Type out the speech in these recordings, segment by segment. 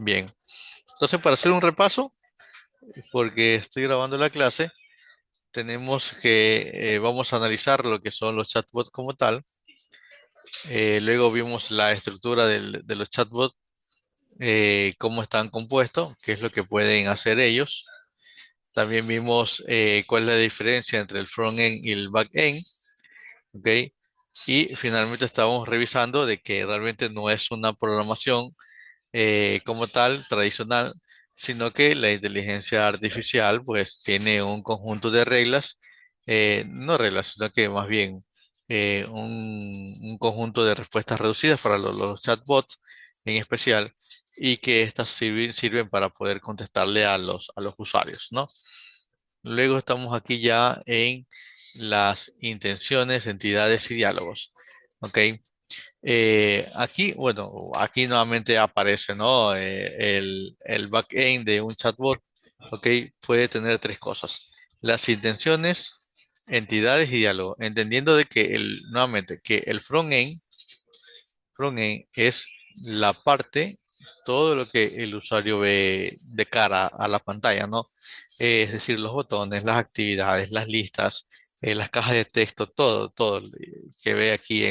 Bien. Entonces, para hacer un repaso, porque estoy grabando la clase, tenemos que, vamos a analizar lo que son los chatbots como tal. Luego vimos la estructura de los chatbots, cómo están compuestos, qué es lo que pueden hacer ellos. También vimos cuál es la diferencia entre el front-end y el back-end, ¿ok? Y finalmente estábamos revisando de que realmente no es una programación como tal tradicional, sino que la inteligencia artificial pues tiene un conjunto de reglas, no reglas, sino que más bien un conjunto de respuestas reducidas para los chatbots en especial, y que estas sirven para poder contestarle a los usuarios, ¿no? Luego estamos aquí ya en las intenciones, entidades y diálogos. ¿Ok? Aquí, bueno, aquí nuevamente aparece, ¿no? El backend de un chatbot, ¿ok? Puede tener tres cosas: las intenciones, entidades y diálogo. Entendiendo de que nuevamente, que el frontend es la parte, todo lo que el usuario ve de cara a la pantalla, ¿no? Es decir, los botones, las actividades, las listas, las cajas de texto, todo que ve aquí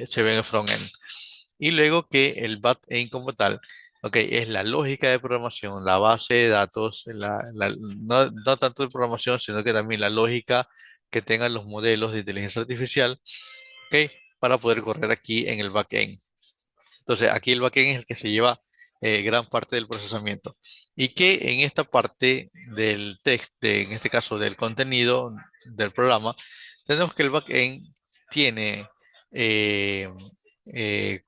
se ve en el frontend. Y luego que el backend como tal, ok, es la lógica de programación, la base de datos, no tanto de programación, sino que también la lógica que tengan los modelos de inteligencia artificial, ok, para poder correr aquí en el backend. Entonces, aquí el backend es el que se lleva gran parte del procesamiento. Y que en esta parte del texto, en este caso del contenido del programa, tenemos que el backend tiene eh, tiene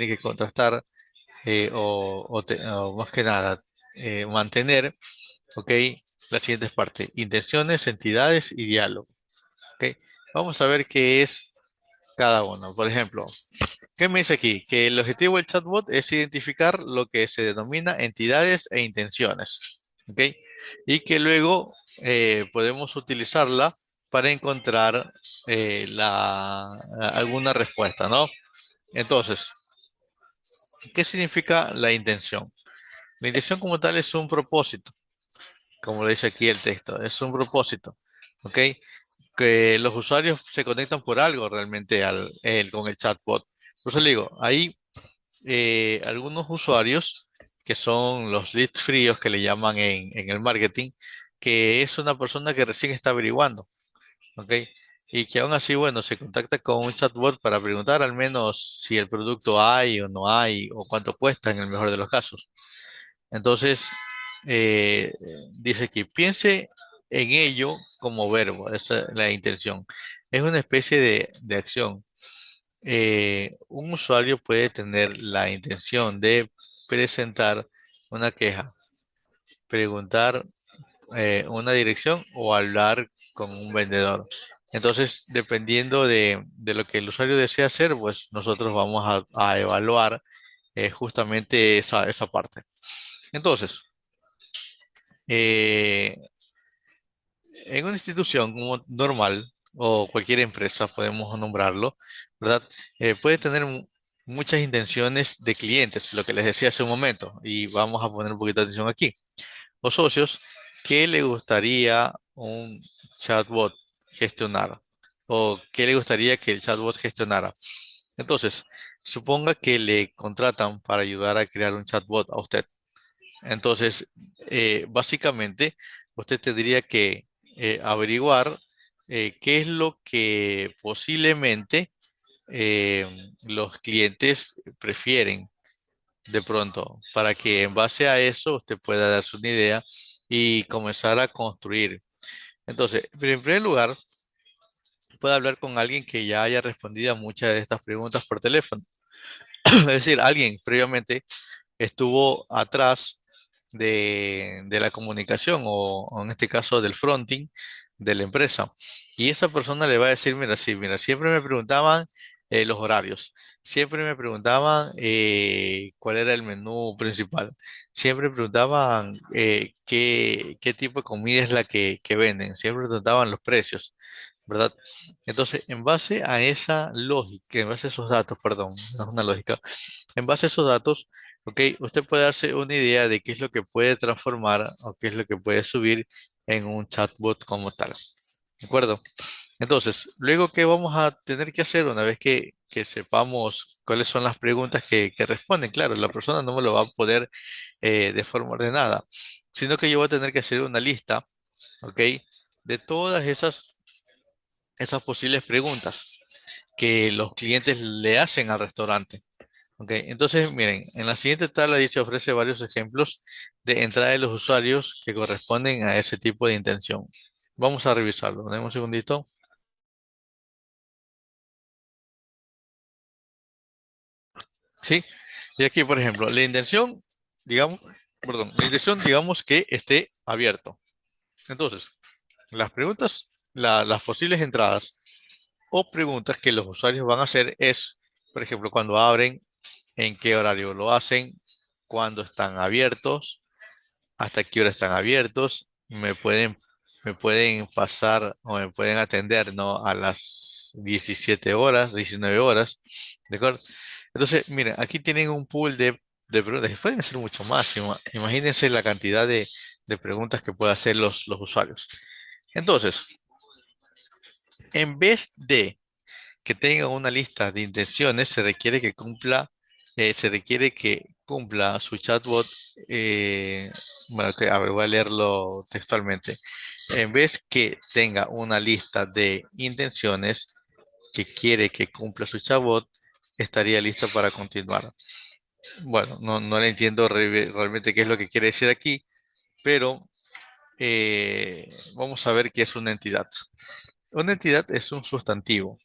que contrastar o más que nada mantener, ¿ok? Las siguientes partes: intenciones, entidades y diálogo. ¿Ok? Vamos a ver qué es cada uno. Por ejemplo, ¿qué me dice aquí? Que el objetivo del chatbot es identificar lo que se denomina entidades e intenciones. ¿Ok? Y que luego podemos utilizarla para encontrar alguna respuesta, ¿no? Entonces, ¿qué significa la intención? La intención como tal es un propósito, como lo dice aquí el texto, es un propósito. ¿Ok? Que los usuarios se conectan por algo realmente con el chatbot. Por eso le digo, hay algunos usuarios que son los leads fríos que le llaman en el marketing, que es una persona que recién está averiguando, ¿ok? Y que aún así, bueno, se contacta con un chatbot para preguntar al menos si el producto hay o no hay, o cuánto cuesta en el mejor de los casos. Entonces, eh, dice que piense en ello como verbo, esa es la intención. Es una especie de acción. Un usuario puede tener la intención de presentar una queja, preguntar una dirección o hablar con un vendedor. Entonces, dependiendo de lo que el usuario desea hacer, pues nosotros vamos a evaluar justamente esa parte. Entonces, eh, en una institución como normal o cualquier empresa, podemos nombrarlo, ¿verdad? Puede tener muchas intenciones de clientes, lo que les decía hace un momento, y vamos a poner un poquito de atención aquí. O socios, ¿qué le gustaría un chatbot gestionar? ¿O qué le gustaría que el chatbot gestionara? Entonces, suponga que le contratan para ayudar a crear un chatbot a usted. Entonces, básicamente, usted tendría que averiguar qué es lo que posiblemente los clientes prefieren de pronto, para que en base a eso usted pueda darse una idea y comenzar a construir. Entonces, pero en primer lugar, puede hablar con alguien que ya haya respondido a muchas de estas preguntas por teléfono. Es decir, alguien previamente estuvo atrás de la comunicación o en este caso del fronting de la empresa. Y esa persona le va a decir, mira, sí, mira, siempre me preguntaban los horarios, siempre me preguntaban cuál era el menú principal, siempre preguntaban qué tipo de comida es la que venden, siempre preguntaban los precios, ¿verdad? Entonces, en base a esa lógica, en base a esos datos, perdón, no es una lógica, en base a esos datos, ¿Ok? Usted puede darse una idea de qué es lo que puede transformar o qué es lo que puede subir en un chatbot como tal. ¿De acuerdo? Entonces, luego, ¿qué vamos a tener que hacer una vez que sepamos cuáles son las preguntas que responden? Claro, la persona no me lo va a poder de forma ordenada, sino que yo voy a tener que hacer una lista, ¿ok? De todas esas posibles preguntas que los clientes le hacen al restaurante. ¿Ok? Entonces, miren, en la siguiente tabla dice ofrece varios ejemplos de entrada de los usuarios que corresponden a ese tipo de intención. Vamos a revisarlo. Dame un segundito. Sí. Y aquí, por ejemplo, la intención, digamos, perdón, la intención, digamos que esté abierto. Entonces, las preguntas, las posibles entradas o preguntas que los usuarios van a hacer es, por ejemplo, cuando abren, en qué horario lo hacen, cuándo están abiertos, hasta qué hora están abiertos, me pueden pasar o me pueden atender, ¿no? A las 17 horas, 19 horas, ¿de acuerdo? Entonces, miren, aquí tienen un pool de preguntas que pueden ser mucho más. Imagínense la cantidad de preguntas que pueden hacer los usuarios. Entonces, en vez de que tenga una lista de intenciones, se requiere que cumpla su chatbot, bueno, a ver, voy a leerlo textualmente. En vez que tenga una lista de intenciones que quiere que cumpla su chatbot, estaría listo para continuar. Bueno, no le entiendo realmente qué es lo que quiere decir aquí, pero vamos a ver qué es una entidad. Una entidad es un sustantivo,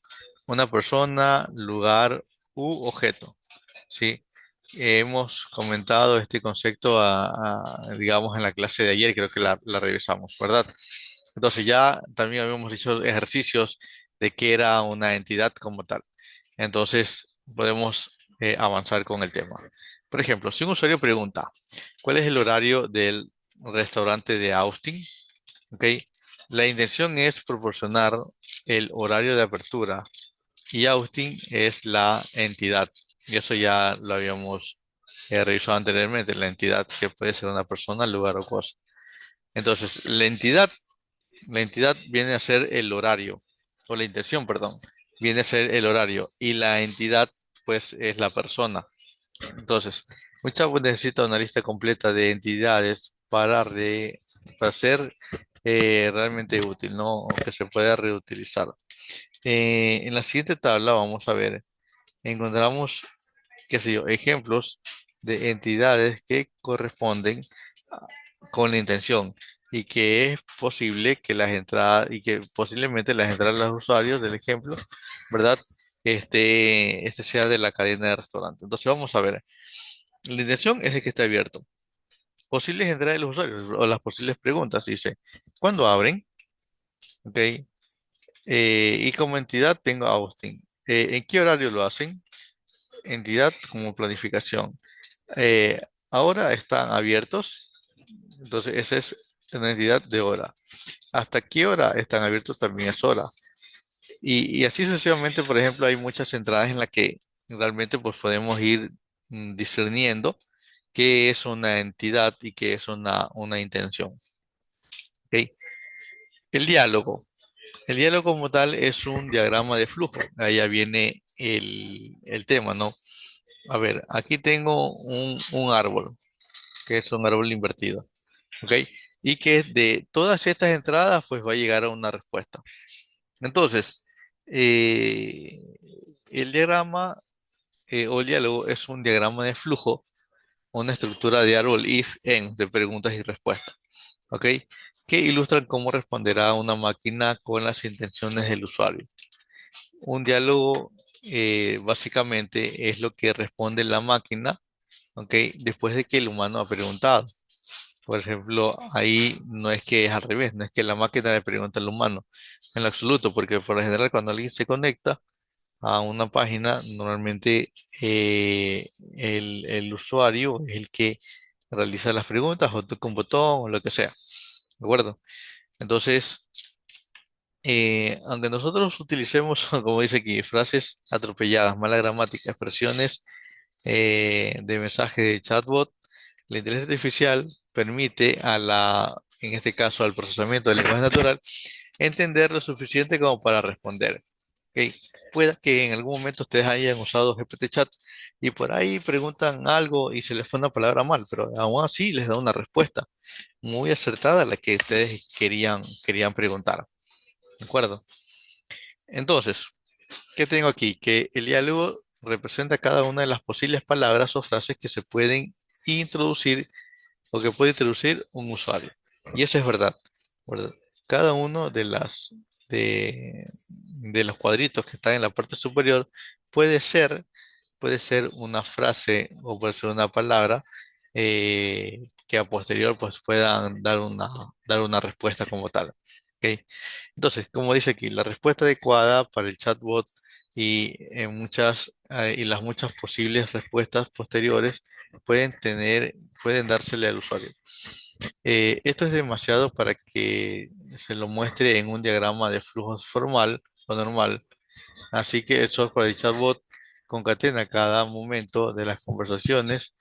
una persona, lugar u objeto, ¿sí? Hemos comentado este concepto, digamos, en la clase de ayer, creo que la revisamos, ¿verdad? Entonces ya también habíamos hecho ejercicios de qué era una entidad como tal. Entonces podemos avanzar con el tema. Por ejemplo, si un usuario pregunta, ¿cuál es el horario del restaurante de Austin? ¿Ok? La intención es proporcionar el horario de apertura y Austin es la entidad. Y eso ya lo habíamos revisado anteriormente, la entidad que puede ser una persona, lugar o cosa. Entonces, la entidad viene a ser el horario, o la intención, perdón, viene a ser el horario y la entidad pues es la persona. Entonces, un chatbot necesita una lista completa de entidades para ser realmente útil, ¿no? O que se pueda reutilizar. En la siguiente tabla vamos a ver, encontramos, qué sé yo, ejemplos de entidades que corresponden con la intención y que es posible que las entradas y que posiblemente las entradas de los usuarios del ejemplo, ¿verdad? Este sea de la cadena de restaurante. Entonces vamos a ver. La intención es de que esté abierto. Posibles entradas de los usuarios o las posibles preguntas, dice, ¿cuándo abren? ¿Ok? Y como entidad tengo a Austin. ¿En qué horario lo hacen? Entidad como planificación. Eh, Ahora están abiertos. Entonces, esa es una entidad de hora. ¿Hasta qué hora están abiertos? También es hora. Y así sucesivamente, por ejemplo, hay muchas entradas en las que realmente pues podemos ir discerniendo qué es una entidad y qué es una intención. ¿Ok? El diálogo. El diálogo como tal es un diagrama de flujo. Allá viene el tema, ¿no? A ver, aquí tengo un árbol, que es un árbol invertido, ¿ok? Y que de todas estas entradas, pues va a llegar a una respuesta. Entonces, eh, el diagrama o el diálogo es un diagrama de flujo, una estructura de árbol if-en de preguntas y respuestas, ¿ok? Que ilustran cómo responderá una máquina con las intenciones del usuario. Un diálogo básicamente es lo que responde la máquina, ¿ok? Después de que el humano ha preguntado. Por ejemplo, ahí no es que es al revés, no es que la máquina le pregunta al humano, en lo absoluto, porque por lo general cuando alguien se conecta a una página, normalmente el usuario es el que realiza las preguntas o toca un botón o lo que sea, ¿de acuerdo? Entonces, aunque nosotros utilicemos, como dice aquí, frases atropelladas, mala gramática, expresiones de mensaje de chatbot, la inteligencia artificial permite en este caso, al procesamiento del lenguaje natural, entender lo suficiente como para responder. ¿Ok? Pueda que en algún momento ustedes hayan usado GPT Chat y por ahí preguntan algo y se les fue una palabra mal, pero aún así les da una respuesta muy acertada a la que ustedes querían preguntar. ¿De acuerdo? Entonces, ¿qué tengo aquí? Que el diálogo representa cada una de las posibles palabras o frases que se pueden introducir o que puede introducir un usuario. Y eso es verdad, ¿verdad? Cada uno de los cuadritos que están en la parte superior puede ser, puede ser una frase o puede ser una palabra que a posterior pues puedan dar una respuesta como tal. ¿Ok? Entonces, como dice aquí, la respuesta adecuada para el chatbot y las muchas posibles respuestas posteriores pueden dársele al usuario. Esto es demasiado para que se lo muestre en un diagrama de flujos formal o normal. Así que el software de chatbot concatena cada momento de las conversaciones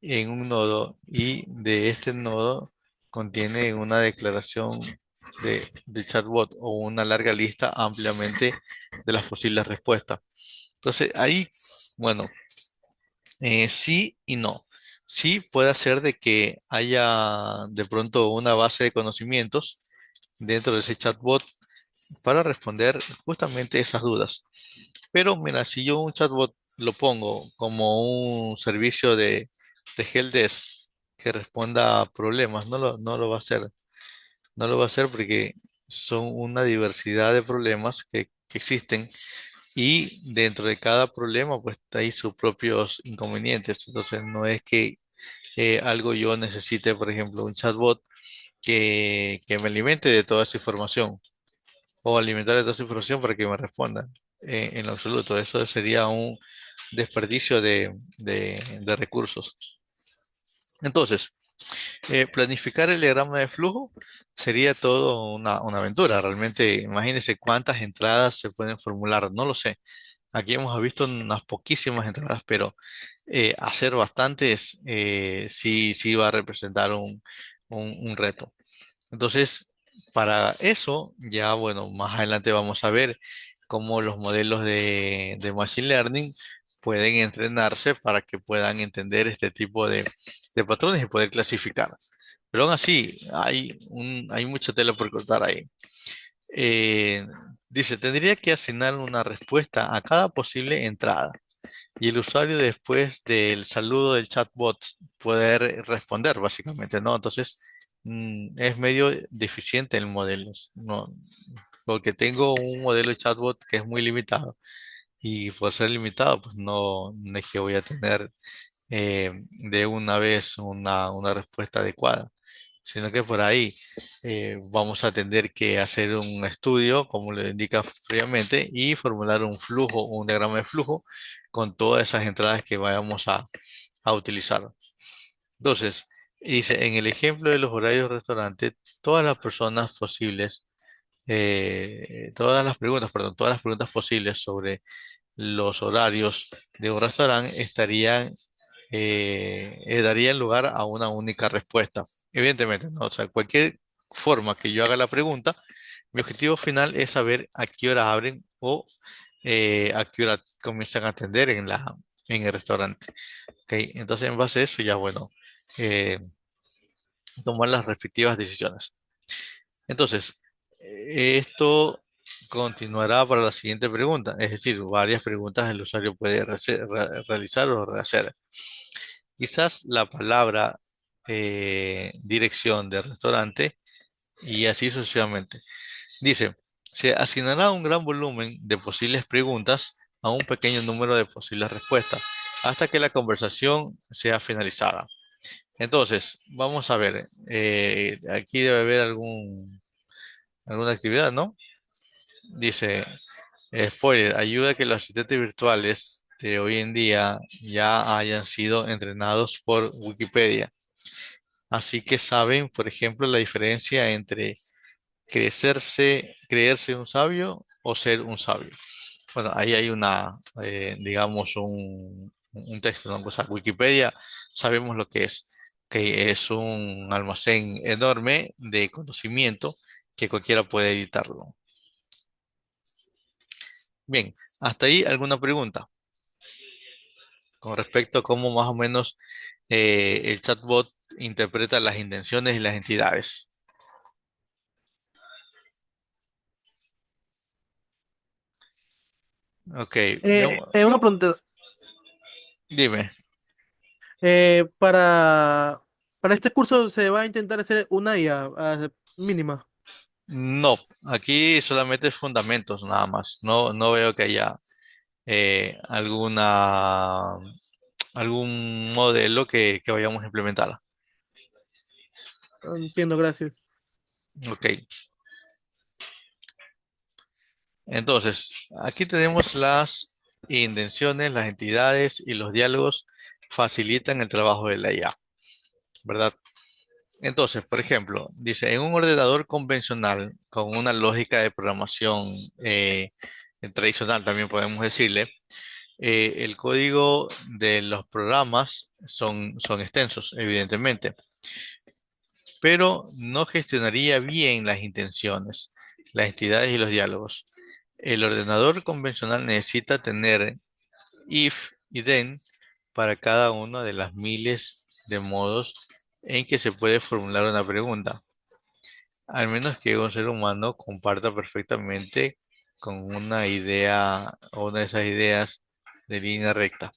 en un nodo y de este nodo contiene una declaración de chatbot o una larga lista ampliamente de las posibles respuestas. Entonces ahí, bueno, sí y no. Sí puede ser de que haya de pronto una base de conocimientos dentro de ese chatbot para responder justamente esas dudas. Pero mira, si yo un chatbot lo pongo como un servicio de helpdesk que responda a problemas, no lo va a hacer. No lo va a hacer porque son una diversidad de problemas que existen y dentro de cada problema pues hay sus propios inconvenientes. Entonces no es que algo yo necesite, por ejemplo, un chatbot que me alimente de toda esa información o alimentar de toda esa información para que me responda. En lo absoluto, eso sería un desperdicio de recursos. Entonces, planificar el diagrama de flujo sería todo una aventura. Realmente, imagínense cuántas entradas se pueden formular. No lo sé. Aquí hemos visto unas poquísimas entradas, pero hacer bastantes sí va a representar un reto. Entonces, para eso, ya bueno, más adelante vamos a ver cómo los modelos de Machine Learning pueden entrenarse para que puedan entender este tipo de patrones y poder clasificar. Pero aún así, hay mucha tela por cortar ahí. Eh, Dice, tendría que asignar una respuesta a cada posible entrada y el usuario después del saludo del chatbot poder responder, básicamente, ¿no? Entonces, es medio deficiente el modelo, ¿no? Porque tengo un modelo de chatbot que es muy limitado y por ser limitado, pues no es que voy a tener de una vez una respuesta adecuada, sino que por ahí vamos a tener que hacer un estudio, como lo indica previamente, y formular un flujo, un diagrama de flujo con todas esas entradas que vayamos a utilizar. Entonces, dice, en el ejemplo de los horarios de restaurante, todas las personas posibles, todas las preguntas, perdón, todas las preguntas posibles sobre los horarios de un restaurante darían lugar a una única respuesta. Evidentemente, ¿no? O sea, cualquier forma que yo haga la pregunta, mi objetivo final es saber a qué hora abren o a qué hora comienzan a atender en el restaurante. ¿Ok? Entonces, en base a eso, ya bueno, eh, tomar las respectivas decisiones. Entonces, esto continuará para la siguiente pregunta, es decir, varias preguntas el usuario puede realizar o rehacer. Quizás la palabra dirección del restaurante y así sucesivamente. Dice, se asignará un gran volumen de posibles preguntas a un pequeño número de posibles respuestas hasta que la conversación sea finalizada. Entonces, vamos a ver, aquí debe haber alguna actividad, ¿no? Dice, spoiler, ayuda a que los asistentes virtuales de hoy en día ya hayan sido entrenados por Wikipedia. Así que saben, por ejemplo, la diferencia entre creerse un sabio o ser un sabio. Bueno, ahí hay digamos, un texto, ¿no? O sea, Wikipedia sabemos lo que es un almacén enorme de conocimiento que cualquiera puede editarlo. Bien, hasta ahí alguna pregunta con respecto a cómo más o menos el chatbot interpreta las intenciones y las entidades. Ok, Una pregunta. dime. Para este curso se va a intentar hacer una IA mínima. No, aquí solamente es fundamentos nada más. No, no veo que haya algún modelo que vayamos a implementar. Entiendo, gracias. Ok, entonces, aquí tenemos las intenciones, las entidades y los diálogos facilitan el trabajo de la IA, ¿verdad? Entonces, por ejemplo, dice, en un ordenador convencional con una lógica de programación tradicional, también podemos decirle, el código de los programas son extensos, evidentemente, pero no gestionaría bien las intenciones, las entidades y los diálogos. El ordenador convencional necesita tener if y then para cada uno de las miles de modos en que se puede formular una pregunta, al menos que un ser humano comparta perfectamente con una idea o una de esas ideas de línea recta.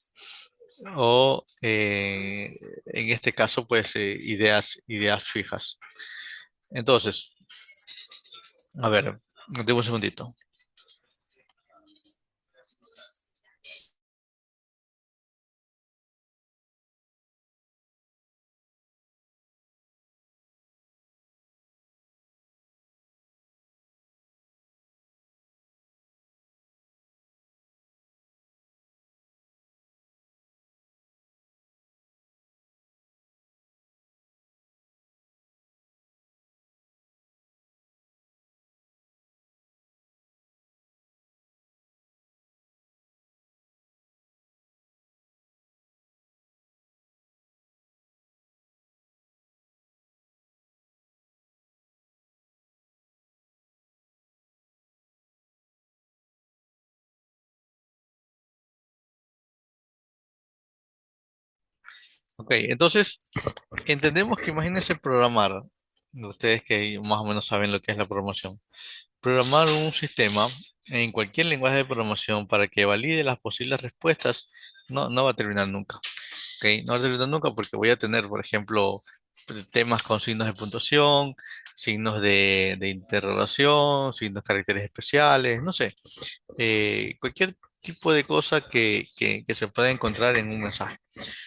O en este caso, pues ideas fijas. Entonces, a ver, demos un segundito. Ok, entonces entendemos que imagínense programar, ustedes que más o menos saben lo que es la programación, programar un sistema en cualquier lenguaje de programación para que valide las posibles respuestas no va a terminar nunca. ¿Ok? No va a terminar nunca porque voy a tener, por ejemplo, temas con signos de puntuación, signos de interrogación, signos caracteres especiales, no sé, cualquier tipo de cosa que se pueda encontrar en un mensaje.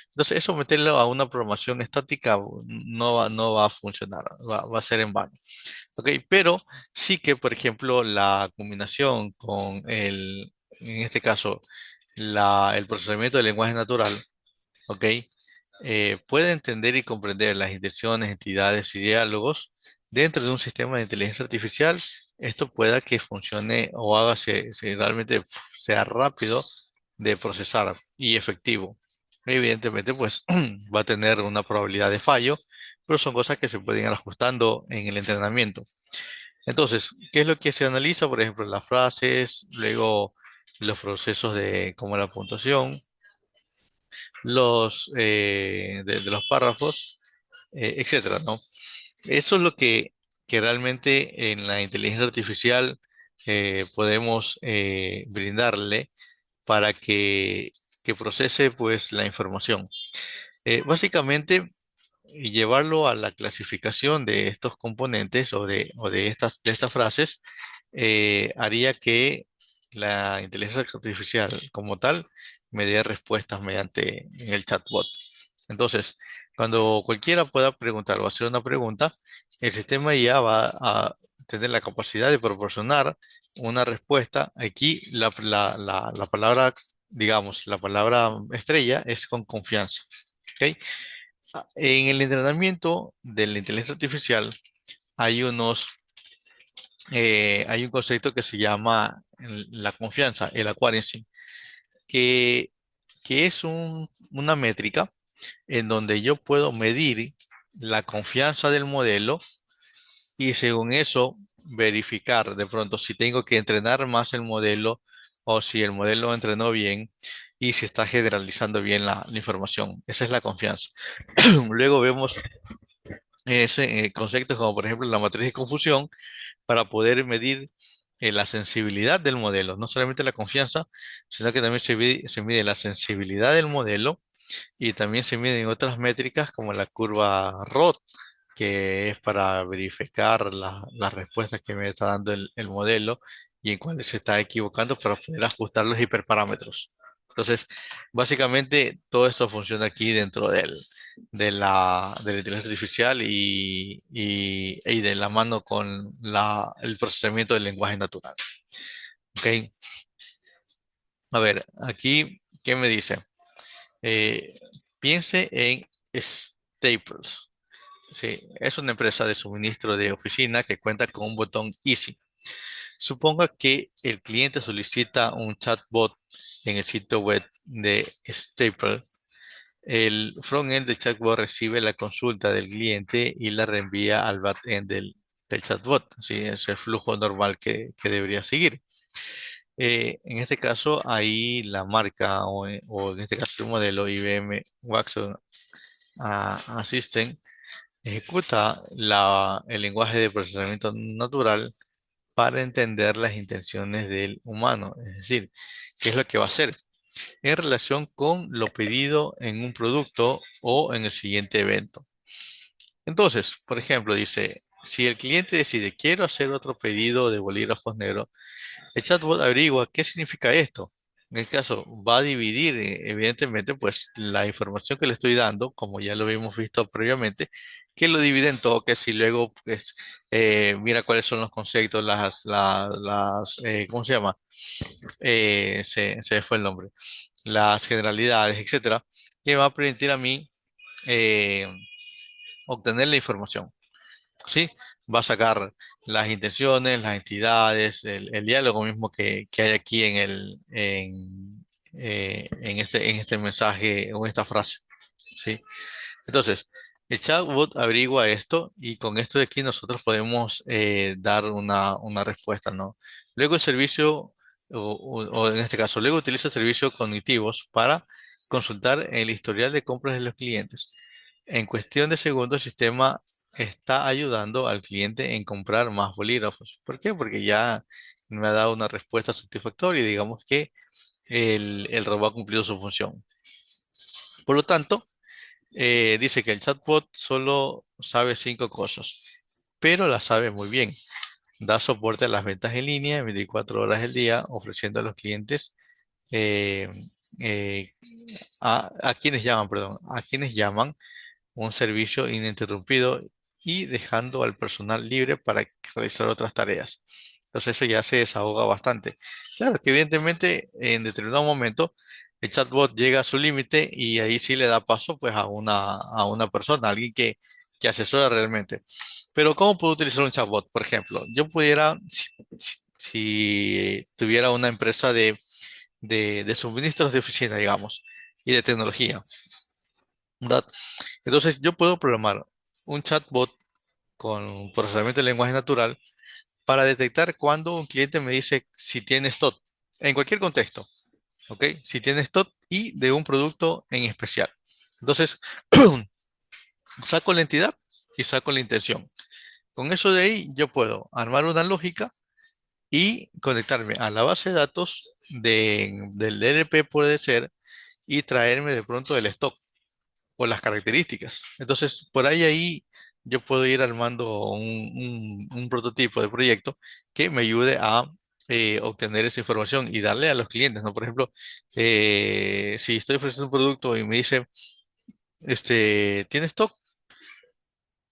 Entonces, eso meterlo a una programación estática no va a funcionar, va a ser en vano. ¿Ok? Pero sí que, por ejemplo, la combinación con en este caso, el procesamiento del lenguaje natural, ¿ok? Puede entender y comprender las intenciones, entidades y diálogos dentro de un sistema de inteligencia artificial. Esto pueda que funcione o haga si realmente sea rápido de procesar y efectivo. Evidentemente, pues va a tener una probabilidad de fallo, pero son cosas que se pueden ir ajustando en el entrenamiento. Entonces, ¿qué es lo que se analiza? Por ejemplo, las frases, luego los procesos como la puntuación, de los párrafos, etcétera, ¿no? Eso es lo que realmente en la inteligencia artificial podemos brindarle para que procese pues la información. Básicamente, llevarlo a la clasificación de estos componentes o de estas frases haría que la inteligencia artificial como tal me dé respuestas mediante el chatbot. Entonces, cuando cualquiera pueda preguntar o hacer una pregunta, el sistema ya va a tener la capacidad de proporcionar una respuesta. Aquí la palabra, digamos, la palabra estrella es con confianza. ¿Ok? En el entrenamiento de la inteligencia artificial hay hay un concepto que se llama la confianza, el accuracy, que que es una métrica en donde yo puedo medir la confianza del modelo y según eso verificar de pronto si tengo que entrenar más el modelo o si el modelo entrenó bien y si está generalizando bien la información. Esa es la confianza. Luego vemos conceptos como por ejemplo la matriz de confusión para poder medir la sensibilidad del modelo, no solamente la confianza, sino que también se mide la sensibilidad del modelo y también se miden otras métricas como la curva ROT, que es para verificar las respuestas que me está dando el modelo y en cuáles se está equivocando para poder ajustar los hiperparámetros. Entonces, básicamente todo esto funciona aquí dentro de la inteligencia artificial y de la mano con el procesamiento del lenguaje natural. ¿Ok? A ver, aquí, ¿qué me dice? Eh, piense en Staples. Sí, es una empresa de suministro de oficina que cuenta con un botón Easy. Suponga que el cliente solicita un chatbot en el sitio web de Staples. El frontend del chatbot recibe la consulta del cliente y la reenvía al backend del chatbot. Sí, es el flujo normal que debería seguir. En este caso, ahí la marca o en este caso el modelo IBM Watson Assistant ejecuta el lenguaje de procesamiento natural para entender las intenciones del humano. Es decir, qué es lo que va a hacer en relación con lo pedido en un producto o en el siguiente evento. Entonces, por ejemplo, dice, si el cliente decide quiero hacer otro pedido de bolígrafos negros, el chatbot averigua qué significa esto. En el caso, va a dividir, evidentemente, pues la información que le estoy dando, como ya lo habíamos visto previamente, que lo divide en toques y luego, pues, mira cuáles son los conceptos, ¿cómo se llama? Se fue el nombre. Las generalidades, etcétera, que va a permitir a mí eh, obtener la información. ¿Sí? Va a sacar las intenciones, las entidades, el diálogo mismo que hay aquí en este mensaje o en esta frase. ¿Sí? Entonces, el chatbot averigua esto y con esto de aquí nosotros podemos dar una respuesta, ¿no? Luego el servicio, o en este caso, luego utiliza servicios cognitivos para consultar el historial de compras de los clientes. En cuestión de segundos, el sistema está ayudando al cliente en comprar más bolígrafos. ¿Por qué? Porque ya me ha dado una respuesta satisfactoria y digamos que el robot ha cumplido su función. Por lo tanto, dice que el chatbot solo sabe 5 cosas, pero las sabe muy bien. Da soporte a las ventas en línea 24 horas al día, ofreciendo a los clientes eh, eh, a quienes llaman, perdón, a quienes llaman un servicio ininterrumpido y dejando al personal libre para realizar otras tareas. Entonces eso ya se desahoga bastante. Claro que evidentemente en determinado momento el chatbot llega a su límite y ahí sí le da paso pues a una persona, a alguien que asesora realmente. Pero ¿cómo puedo utilizar un chatbot? Por ejemplo, yo pudiera, si tuviera una empresa de suministros de oficina, digamos, y de tecnología, ¿verdad? Entonces yo puedo programar un chatbot con procesamiento de lenguaje natural para detectar cuando un cliente me dice si tiene stock, en cualquier contexto, ¿ok? Si tiene stock y de un producto en especial. Entonces, saco la entidad y saco la intención. Con eso de ahí yo puedo armar una lógica y conectarme a la base de datos del DLP puede ser y traerme de pronto el stock o las características. Entonces, por ahí yo puedo ir armando un prototipo de proyecto que me ayude a obtener esa información y darle a los clientes, ¿no? Por ejemplo, si estoy ofreciendo un producto y me dice, ¿tiene stock?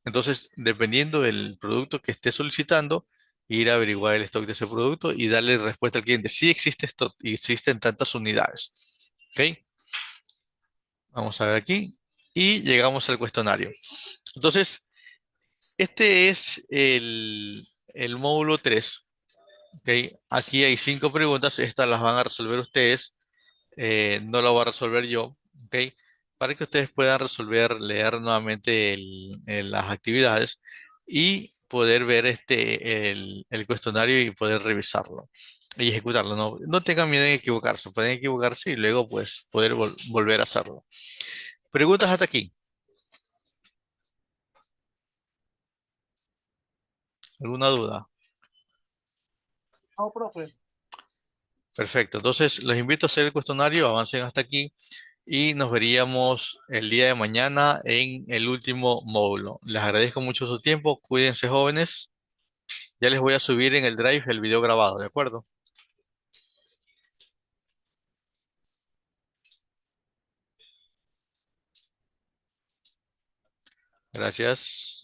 Entonces, dependiendo del producto que esté solicitando, ir a averiguar el stock de ese producto y darle respuesta al cliente. Si existe stock y existen tantas unidades. ¿Ok? Vamos a ver aquí. Y llegamos al cuestionario. Entonces, este es el módulo 3. ¿Ok? Aquí hay 5 preguntas. Estas las van a resolver ustedes no lo voy a resolver yo, ¿ok? Para que ustedes puedan resolver, leer nuevamente las actividades y poder ver el cuestionario y poder revisarlo y ejecutarlo. No, no tengan miedo en equivocarse, pueden equivocarse y luego pues poder volver a hacerlo. ¿Preguntas hasta aquí? ¿Alguna duda? No, profe. Perfecto, entonces los invito a hacer el cuestionario, avancen hasta aquí y nos veríamos el día de mañana en el último módulo. Les agradezco mucho su tiempo, cuídense jóvenes. Ya les voy a subir en el Drive el video grabado, ¿de acuerdo? Gracias.